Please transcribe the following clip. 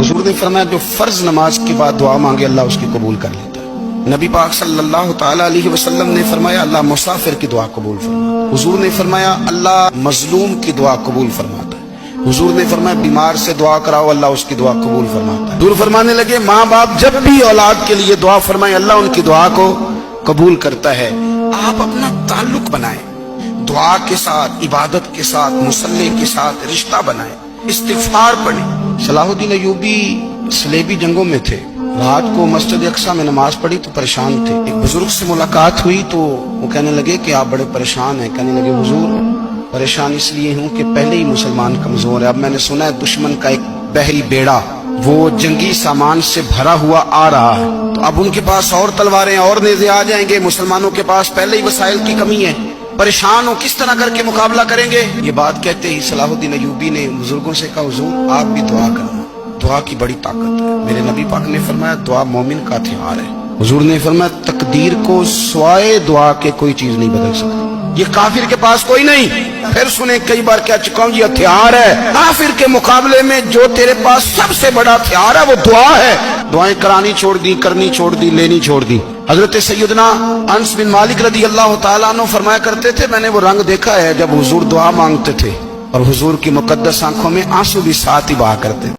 حضور نے فرمایا جو فرض نماز کے بعد دعا مانگے اللہ اس کی قبول کر لیتا ہے۔ نبی پاک صلی اللہ تعالی علیہ وسلم نے فرمایا اللہ مسافر کی دعا قبول فرماتا ہے۔ حضور نے فرمایا اللہ مظلوم کی دعا قبول فرماتا ہے۔ حضور نے فرمایا بیمار سے دعا کراؤ اللہ اس کی دعا قبول فرماتا ہے۔ حضور فرمانے لگے ماں باپ جب بھی اولاد کے لیے دعا فرمائیں اللہ ان کی دعا کو قبول کرتا ہے۔ آپ اپنا تعلق بنائیں، دعا کے ساتھ، عبادت کے ساتھ، مصلی کے ساتھ رشتہ بنائیں، استغفار پڑھیں۔ صلاح الدین ایوبی صلیبی جنگوں میں تھے، رات کو مسجد اقصی میں نماز پڑھی تو پریشان تھے۔ ایک بزرگ سے ملاقات ہوئی تو وہ کہنے لگے کہ آپ بڑے پریشان ہیں۔ کہنے لگے حضور پریشان اس لیے ہوں کہ پہلے ہی مسلمان کمزور ہے، اب میں نے سنا ہے دشمن کا ایک بحری بیڑا وہ جنگی سامان سے بھرا ہوا آ رہا ہے، تو اب ان کے پاس اور تلواریں اور نیزے آ جائیں گے، مسلمانوں کے پاس پہلے ہی وسائل کی کمی ہے، پریشان ہو کس طرح کر کے مقابلہ کریں گے۔ یہ بات کہتے ہی صلاح الدین ایوبی نے بزرگوں سے کہا حضور آپ بھی دعا کرنا، دعا کی بڑی طاقت ہے۔ میرے نبی پاک نے فرمایا دعا مومن کا ہتھیار ہے۔ حضور نے فرمایا تقدیر کو سوائے دعا کے کوئی چیز نہیں بدل سکتی، یہ کافر کے پاس کوئی نہیں۔ پھر سنیں کئی بار کہہ چکا ہوں یہ ہتھیار ہے، کافر کے مقابلے میں جو تیرے پاس سب سے بڑا ہتھیار ہے وہ دعا ہے۔ دعائیں کرانی چھوڑ دی، کرنی چھوڑ دی، لینی چھوڑ دی۔ حضرت سیدنا انس بن مالک رضی اللہ تعالیٰ عنہ فرمایا کرتے تھے میں نے وہ رنگ دیکھا ہے جب حضور دعا مانگتے تھے اور حضور کی مقدس آنکھوں میں آنسو بھی ساتھ ہی بہا کرتے